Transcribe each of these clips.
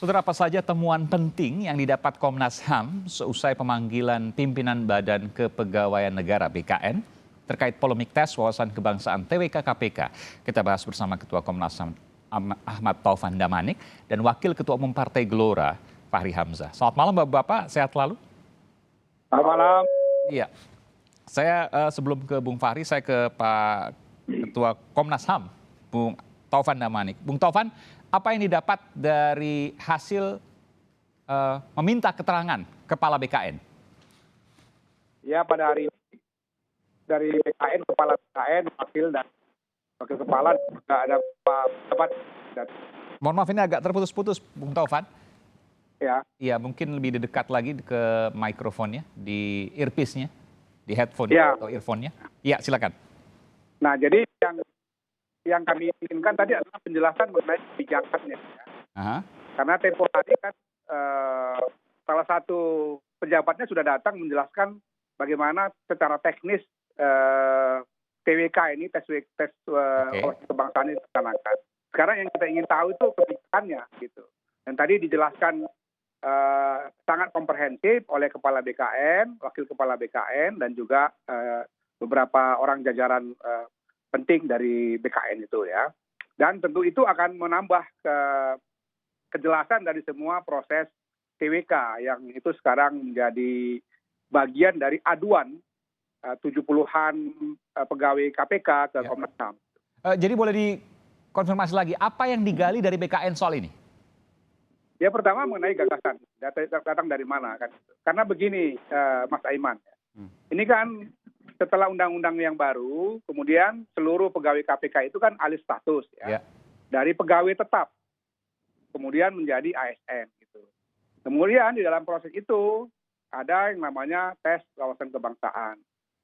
Saudara, apa saja temuan penting yang didapat Komnas HAM seusai pemanggilan pimpinan Badan Kepegawaian Negara (BKN) terkait polemik tes wawasan kebangsaan TWK KPK? Kita bahas bersama Ketua Komnas HAM Ahmad Taufan Damanik dan Wakil Ketua Umum Partai Gelora Fahri Hamzah. Selamat malam Bapak-Bapak, sehat selalu? Selamat malam. Iya, saya sebelum ke Bung Fahri, saya ke Pak Ketua Komnas HAM, Bung Taufan Damanik. Bung Taufan, apa yang didapat dari hasil meminta keterangan Kepala BKN? Ya, pada hari ini dari BKN, Kepala BKN, Wakil Kepala juga ada Pak Pejabat. Mohon maaf, ini agak terputus-putus, Bung Taufan. Ya. Iya, mungkin lebih dekat lagi ke mikrofonnya, di earpiece-nya, di headphone Ya. atau earphone-nya. Iya, silakan. Nah, jadi yang kami inginkan tadi adalah penjelasan mengenai kebijakannya. Ya. Aha. Karena tempo hari kan salah satu pejabatnya sudah datang menjelaskan bagaimana secara teknis TWK ini, tes wawasan kebangsaan ini dilaksanakan. Sekarang yang kita ingin tahu itu kebijakannya, gitu. Dan tadi dijelaskan sangat komprehensif oleh Kepala BKN, Wakil Kepala BKN, dan juga beberapa orang jajaran penting dari BKN itu ya. Dan tentu itu akan menambah kejelasan dari semua proses TWK yang itu sekarang menjadi bagian dari aduan 70-an pegawai KPK ke Komnas HAM. Jadi boleh dikonfirmasi lagi, apa yang digali dari BKN soal ini? Ya, pertama mengenai gagasan, datang dari mana kan? Karena begini, Mas Aiman, ini kan setelah undang-undang yang baru, kemudian seluruh pegawai KPK itu kan alih status ya, dari pegawai tetap, kemudian menjadi ASN gitu. Kemudian di dalam proses itu ada yang namanya tes wawasan kebangsaan.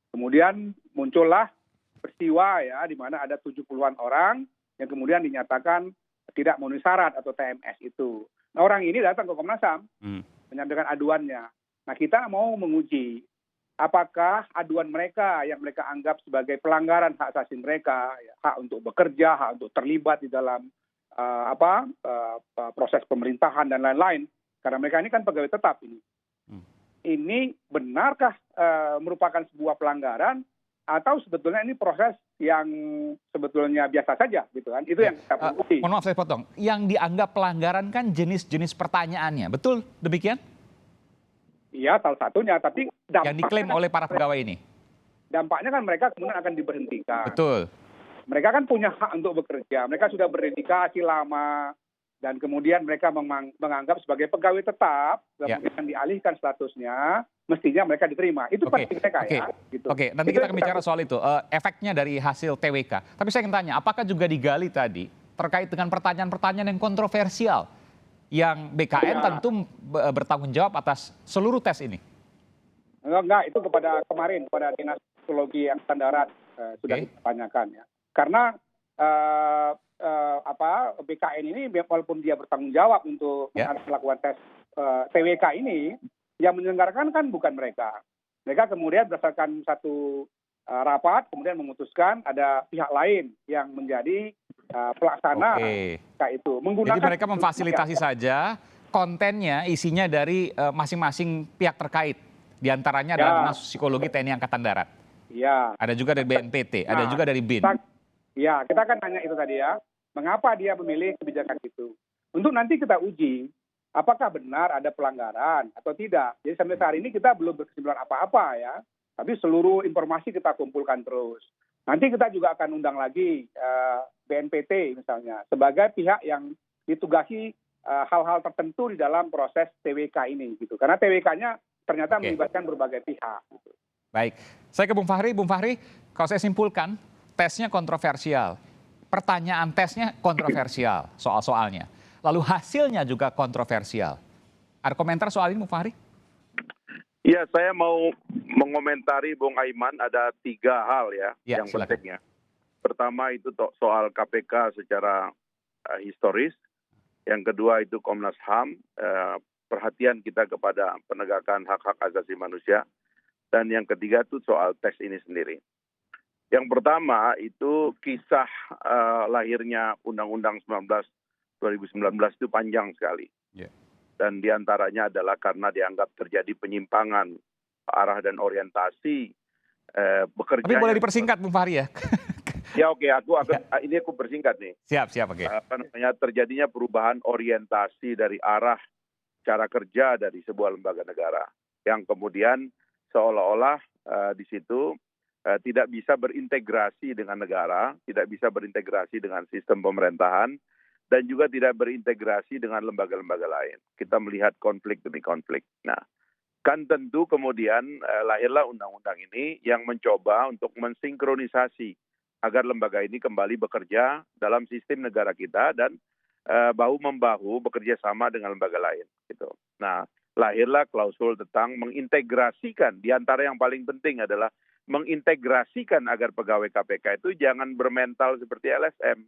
Kemudian muncullah peristiwa ya, di mana ada 70-an orang yang kemudian dinyatakan tidak memenuhi syarat atau TMS itu. Nah, orang ini datang ke Komnas HAM menyampaikan aduannya. Nah, kita mau menguji apakah aduan mereka yang mereka anggap sebagai pelanggaran hak asasi mereka, ya, hak untuk bekerja, hak untuk terlibat di dalam proses pemerintahan dan lain-lain. Karena mereka ini kan pegawai tetap ini. Ini benarkah merupakan sebuah pelanggaran atau sebetulnya ini proses yang sebetulnya biasa saja gitu kan? Itu yang kita perlu. Mohon maaf saya potong. Yang dianggap pelanggaran kan jenis-jenis pertanyaannya, betul demikian? Iya, salah satunya, tapi yang diklaim oleh para pegawai ini. Dampaknya kan mereka kemudian akan diberhentikan. Betul. Mereka kan punya hak untuk bekerja. Mereka sudah berdedikasi lama dan kemudian mereka menganggap sebagai pegawai tetap, kemudian dialihkan statusnya, mestinya mereka diterima. Itu penting mereka ya. Gitu. Oke, nanti kita akan bicara soal itu, efeknya dari hasil TWK. Tapi saya ingin tanya, apakah juga digali tadi terkait dengan pertanyaan-pertanyaan yang kontroversial yang BKN tentu bertanggung jawab atas seluruh tes ini? Enggak, itu kepada Dinas Psikologi Angkatan Darat sudah ditanyakan ya. Karena BKN ini walaupun dia bertanggung jawab untuk melakukan tes TWK ini, yang menyelenggarakan kan bukan mereka. Mereka kemudian berdasarkan satu rapat kemudian memutuskan ada pihak lain yang menjadi pelaksana itu. Jadi mereka memfasilitasi saja kontennya, isinya dari masing-masing pihak terkait. Di antaranya adalah Dinas Psikologi TNI Angkatan Darat. Iya. Ada juga dari BNPT, ada juga dari BIN. Ya, kita kan tanya itu tadi ya. Mengapa dia memilih kebijakan itu? Untuk nanti kita uji apakah benar ada pelanggaran atau tidak. Jadi sampai saat ini kita belum berkesimpulan apa-apa ya. Tapi seluruh informasi kita kumpulkan terus. Nanti kita juga akan undang lagi BNPT misalnya sebagai pihak yang ditugasi hal-hal tertentu di dalam proses TWK ini gitu. Karena TWK-nya ternyata melibatkan berbagai pihak. Gitu. Baik, saya ke Bung Fahri. Bung Fahri, kalau saya simpulkan, tesnya kontroversial. Pertanyaan tesnya kontroversial soal-soalnya. Lalu hasilnya juga kontroversial. Ada komentar soal ini, Bung Fahri? Ya, saya mau mengomentari Bung Aiman ada 3 hal ya yang pentingnya. Pertama itu soal KPK secara historis. Yang kedua itu Komnas HAM, perhatian kita kepada penegakan hak-hak asasi manusia. Dan yang ketiga itu soal tes ini sendiri. Yang pertama itu kisah lahirnya Undang-Undang 2019 itu panjang sekali. Ya. Dan diantaranya adalah karena dianggap terjadi penyimpangan arah dan orientasi bekerja. Tapi boleh dipersingkat Bung Fahri ya? Ya oke, ini aku persingkat nih. Siap, oke. Terjadinya perubahan orientasi dari arah cara kerja dari sebuah lembaga negara yang kemudian seolah-olah di situ tidak bisa berintegrasi dengan negara, tidak bisa berintegrasi dengan sistem pemerintahan, dan juga tidak berintegrasi dengan lembaga-lembaga lain. Kita melihat konflik demi konflik. Nah, kan tentu kemudian lahirlah undang-undang ini yang mencoba untuk mensinkronisasi agar lembaga ini kembali bekerja dalam sistem negara kita dan bahu-membahu bekerja sama dengan lembaga lain. Gitu. Nah, lahirlah klausul tentang mengintegrasikan, di antara yang paling penting adalah mengintegrasikan agar pegawai KPK itu jangan bermental seperti LSM.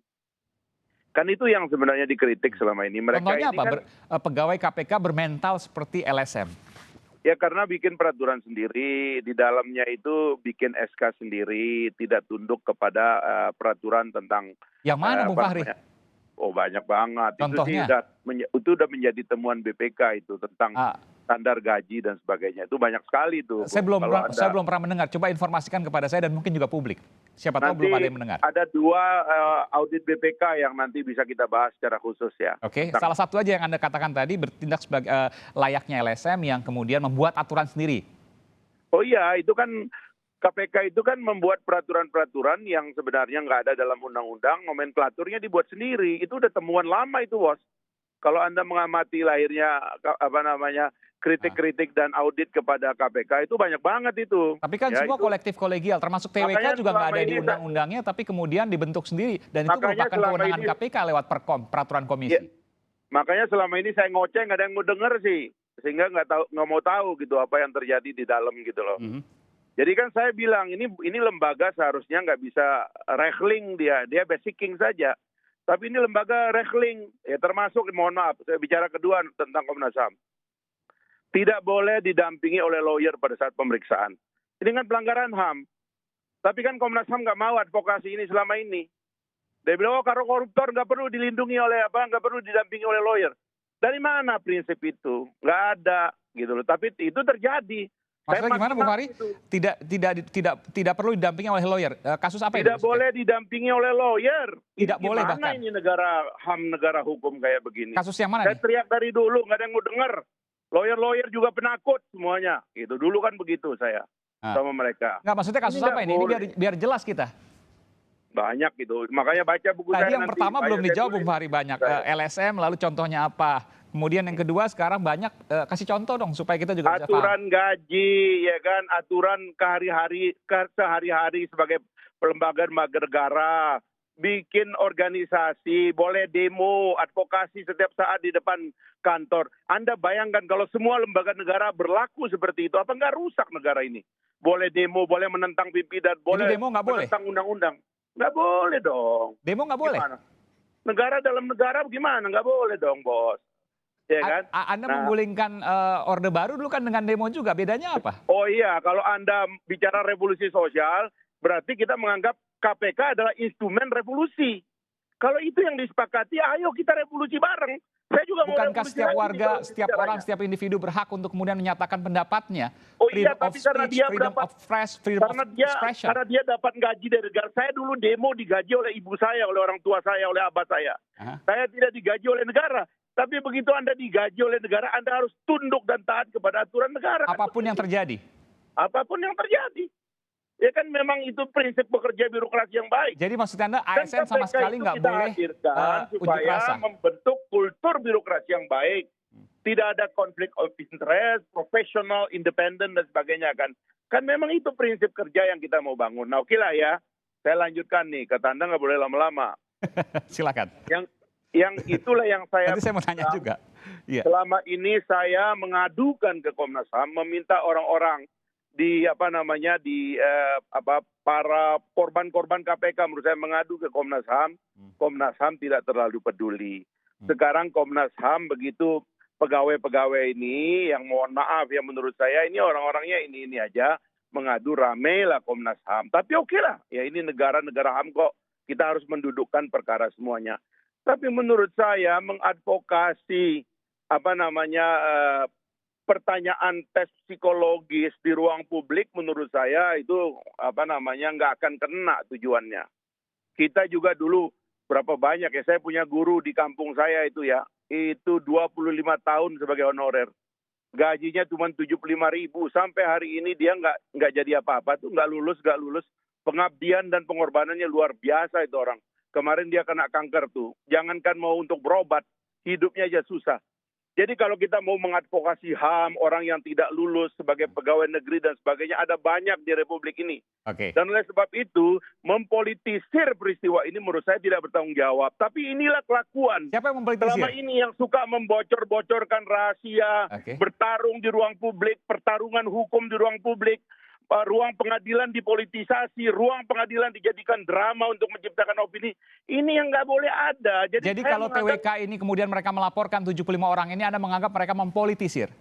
Kan itu yang sebenarnya dikritik selama ini. Contohnya apa? Pegawai KPK bermental seperti LSM? Ya karena bikin peraturan sendiri, di dalamnya itu bikin SK sendiri, tidak tunduk kepada peraturan tentang... Yang mana Bung Fahri? Oh banyak banget. Contohnya? Itu sudah menjadi temuan BPK itu tentang standar gaji dan sebagainya. Itu banyak sekali itu. Saya belum pernah mendengar. Coba informasikan kepada saya dan mungkin juga publik. Siapa tahu belum ada yang mendengar. Ada 2 audit BPK yang nanti bisa kita bahas secara khusus ya. Oke, salah satu aja yang Anda katakan tadi bertindak sebagai layaknya LSM yang kemudian membuat aturan sendiri. Oh iya, itu kan KPK itu kan membuat peraturan-peraturan yang sebenarnya nggak ada dalam undang-undang, nomenklaturnya dibuat sendiri. Itu udah temuan lama itu, Bos. Kalau Anda mengamati lahirnya kritik-kritik dan audit kepada KPK itu banyak banget itu. Tapi kan ya, semua kolektif kolegial, termasuk TWK juga nggak ada di undang-undangnya, tapi kemudian dibentuk sendiri. Dan itu merupakan kewenangan KPK lewat peraturan komisi. Ya, makanya selama ini saya ngoceh nggak ada yang mau denger sih. Sehingga nggak mau tahu gitu apa yang terjadi di dalam gitu loh. Jadi kan saya bilang ini lembaga seharusnya nggak bisa rekhling dia basicking saja. Tapi ini lembaga rekhling, ya termasuk mohon maaf, saya bicara kedua tentang Komnas HAM. Tidak boleh didampingi oleh lawyer pada saat pemeriksaan. Ini kan pelanggaran HAM. Tapi kan Komnas HAM nggak mau advokasi ini selama ini. Dia bilang, kalau koruptor nggak perlu dilindungi oleh nggak perlu didampingi oleh lawyer. Dari mana prinsip itu? Nggak ada gitu loh. Tapi itu terjadi. Maksudnya gimana Bung Fahri? Tidak perlu didampingi oleh lawyer. Kasus apa Tidak boleh didampingi oleh lawyer. Tidak boleh bahkan. Gimana ini negara HAM, negara hukum kayak begini? Kasus yang mana? Saya teriak dari dulu, nggak ada yang mau dengar. Lawyer juga penakut semuanya. Gitu. Dulu kan begitu saya sama mereka. Nggak, maksudnya kasus apa ini? Ini biar jelas kita. Banyak gitu. Makanya baca buku saya. Tadi yang pertama belum dijawab Bung Fahri banyak. LSM, lalu contohnya apa? Kemudian yang kedua sekarang banyak, kasih contoh dong supaya kita juga bisa paham. Aturan gaji, ya kan, aturan sehari-hari sebagai lembaga negara, bikin organisasi, boleh demo, advokasi setiap saat di depan kantor. Anda bayangkan kalau semua lembaga negara berlaku seperti itu, apa nggak rusak negara ini? Boleh demo, boleh menentang pimpinan, boleh demo nggak boleh? menentang undang-undang. Nggak boleh dong. Demo nggak boleh? Gimana? Negara dalam negara gimana? Nggak boleh dong, Bos. Ya kan? Anda menggulingkan Orde Baru dulu kan dengan demo juga, bedanya apa? Oh iya, kalau Anda bicara revolusi sosial, berarti kita menganggap KPK adalah instrumen revolusi. Kalau itu yang disepakati, ayo kita revolusi bareng. Saya juga bukankah setiap warga, setiap orang, setiap individu berhak untuk kemudian menyatakan pendapatnya? Oh iya, tapi karena dia karena dia dapat gaji dari negara. Saya dulu demo digaji oleh ibu saya, oleh orang tua saya, oleh abah saya. Saya tidak digaji oleh negara. Tapi begitu Anda digaji oleh negara, Anda harus tunduk dan taat kepada aturan negara. Apapun yang terjadi? Apapun yang terjadi. Ya kan memang itu prinsip bekerja birokrasi yang baik. Jadi maksud Anda ASN sama sekali nggak boleh supaya membentuk kultur birokrasi yang baik. Tidak ada konflik of interest, profesional, independen dan sebagainya kan. Kan memang itu prinsip kerja yang kita mau bangun. Nah oke lah ya, saya lanjutkan nih. Kata Anda nggak boleh lama-lama. Silakan. Yang itulah yang saya... Nanti saya mau tanya juga. Yeah. Selama ini saya mengadukan ke Komnas HAM, meminta orang-orang para korban-korban KPK menurut saya mengadu ke Komnas HAM. Komnas HAM tidak terlalu peduli. Sekarang Komnas HAM begitu pegawai-pegawai ini yang mohon maaf ya menurut saya ini orang-orangnya ini aja mengadu rame lah Komnas HAM. Tapi oke lah, ya ini negara-negara HAM kok kita harus mendudukkan perkara semuanya. Tapi menurut saya mengadvokasi pertanyaan tes psikologis di ruang publik menurut saya itu nggak akan kena tujuannya. Kita juga dulu berapa banyak ya, saya punya guru di kampung saya itu 25 tahun sebagai honorer. Gajinya cuma 75.000, sampai hari ini dia nggak jadi apa-apa tuh, nggak lulus. Pengabdian dan pengorbanannya luar biasa itu orang. Kemarin dia kena kanker tuh. Jangankan mau untuk berobat, hidupnya aja susah. Jadi kalau kita mau mengadvokasi HAM, orang yang tidak lulus sebagai pegawai negeri dan sebagainya, ada banyak di Republik ini. Oke. Dan oleh sebab itu, mempolitisir peristiwa ini menurut saya tidak bertanggung jawab. Tapi inilah kelakuan. Siapa yang mempolitisir? Selama ini yang suka membocor-bocorkan rahasia, bertarung di ruang publik, pertarungan hukum di ruang publik, ruang pengadilan dipolitisasi, ruang pengadilan dijadikan drama untuk menciptakan opini. Ini yang nggak boleh ada. Jadi kalau TWK ini kemudian mereka melaporkan 75 orang ini, Anda menganggap mereka mempolitisir?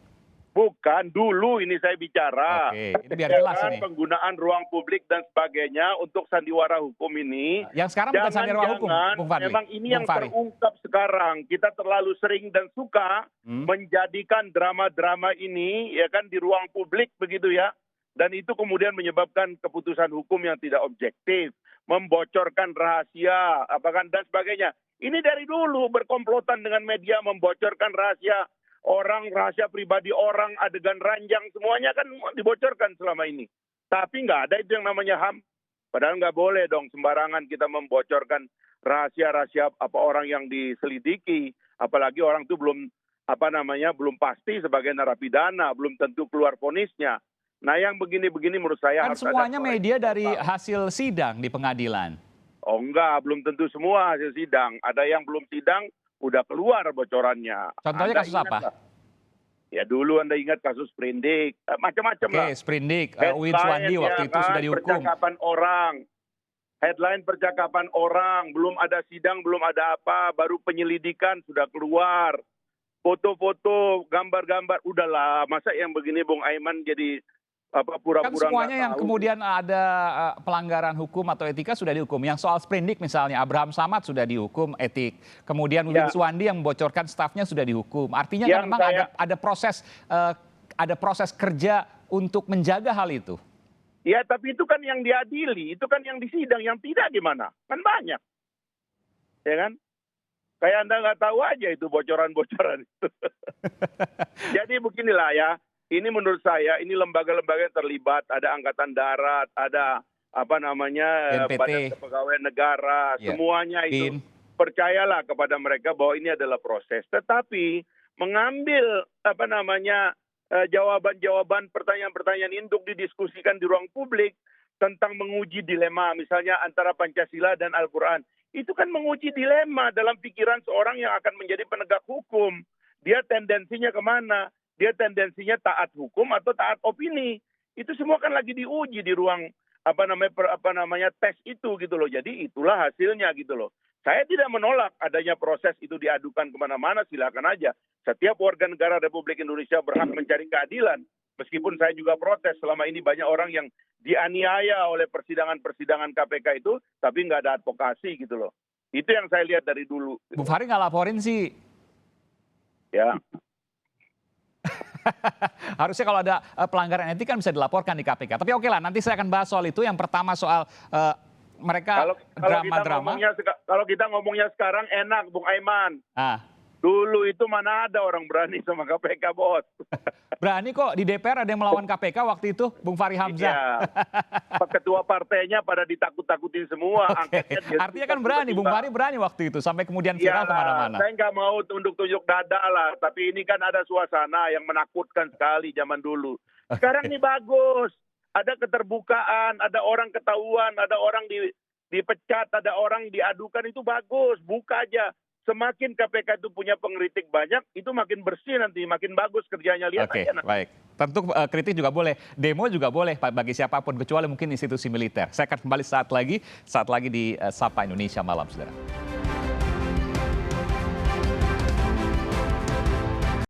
Bukan, dulu ini saya bicara. Oke, itu biar jelas ini. Penggunaan ruang publik dan sebagainya untuk sandiwara hukum ini. Yang sekarang bukan sandiwara hukum, Bung Fadli. Memang ini yang terungkap sekarang. Kita terlalu sering dan suka menjadikan drama-drama ini ya kan di ruang publik begitu ya. Dan itu kemudian menyebabkan keputusan hukum yang tidak objektif, membocorkan rahasia, dan sebagainya. Ini dari dulu berkomplotan dengan media, membocorkan rahasia orang, rahasia pribadi orang, adegan ranjang, semuanya kan dibocorkan selama ini. Tapi nggak ada itu yang namanya HAM. Padahal nggak boleh dong sembarangan kita membocorkan rahasia-rahasia orang yang diselidiki, apalagi orang itu belum pasti sebagai narapidana, belum tentu keluar vonisnya. Nah yang begini-begini menurut saya kan harus semuanya ada media dari hasil sidang di pengadilan. Oh enggak, belum tentu semua hasil sidang. Ada yang belum sidang, udah keluar bocorannya. Contohnya kasus apa? Ya dulu Anda ingat kasus Sprindik, macam-macam lah. Oke, Sprindik, Uin Suwandi waktu itu sudah dihukum. Headline percakapan orang, belum ada sidang, belum ada apa, baru penyelidikan sudah keluar. Foto-foto, gambar-gambar, udahlah. Masa yang begini Bung Aiman jadi pura-pura kan semuanya yang kemudian ada pelanggaran hukum atau etika sudah dihukum. Yang soal Sprindik misalnya, Abraham Samad sudah dihukum etik. Kemudian Uin Suwandi yang membocorkan stafnya sudah dihukum. Artinya kan memang ada proses kerja untuk menjaga hal itu. Ya, tapi itu kan yang diadili, itu kan yang disidang, yang tidak gimana? Kan banyak. Ya kan? Kayak Anda nggak tahu aja itu bocoran-bocoran itu. Jadi beginilah ya. Ini menurut saya, ini lembaga-lembaga yang terlibat, ada Angkatan Darat, ada BNPT, Badan Kepegawaian Negara, semuanya itu percayalah kepada mereka bahwa ini adalah proses. Tetapi mengambil jawaban-jawaban pertanyaan-pertanyaan ini untuk didiskusikan di ruang publik tentang menguji dilema, misalnya antara Pancasila dan Al-Quran. Itu kan menguji dilema dalam pikiran seorang yang akan menjadi penegak hukum. Dia tendensinya kemana? Dia tendensinya taat hukum atau taat opini. Itu semua kan lagi diuji di ruang tes itu gitu loh. Jadi itulah hasilnya gitu loh. Saya tidak menolak adanya proses itu diadukan kemana-mana, silakan aja. Setiap warga negara Republik Indonesia berhak mencari keadilan. Meskipun saya juga protes selama ini banyak orang yang dianiaya oleh persidangan-persidangan KPK itu, tapi nggak ada advokasi gitu loh. Itu yang saya lihat dari dulu. Bu Fahri nggak laporin sih. Ya. Harusnya kalau ada pelanggaran etik kan bisa dilaporkan di KPK. Tapi oke lah, nanti saya akan bahas soal itu. Yang pertama soal mereka drama-drama. Kalau kita ngomongnya sekarang enak, Bung Aiman. Dulu itu mana ada orang berani sama KPK, bos. Berani kok, di DPR ada yang melawan KPK waktu itu, Bung Fahri Hamzah. Iya. Ketua partainya pada ditakut-takutin semua. Artinya kan berani, Bung Fahri berani waktu itu, sampai kemudian viral kemana-mana. Saya nggak mau tunjuk-tunjuk dada lah, tapi ini kan ada suasana yang menakutkan sekali zaman dulu. Sekarang ini bagus, ada keterbukaan, ada orang ketahuan, ada orang dipecat, ada orang diadukan, itu bagus, buka aja. Semakin KPK itu punya pengkritik banyak, itu makin bersih nanti, makin bagus kerjanya. Lihat aja nanti. Baik. Tentu kritik juga boleh, demo juga boleh bagi siapapun, kecuali mungkin institusi militer. Saya akan kembali saat lagi di Sapa Indonesia Malam, saudara.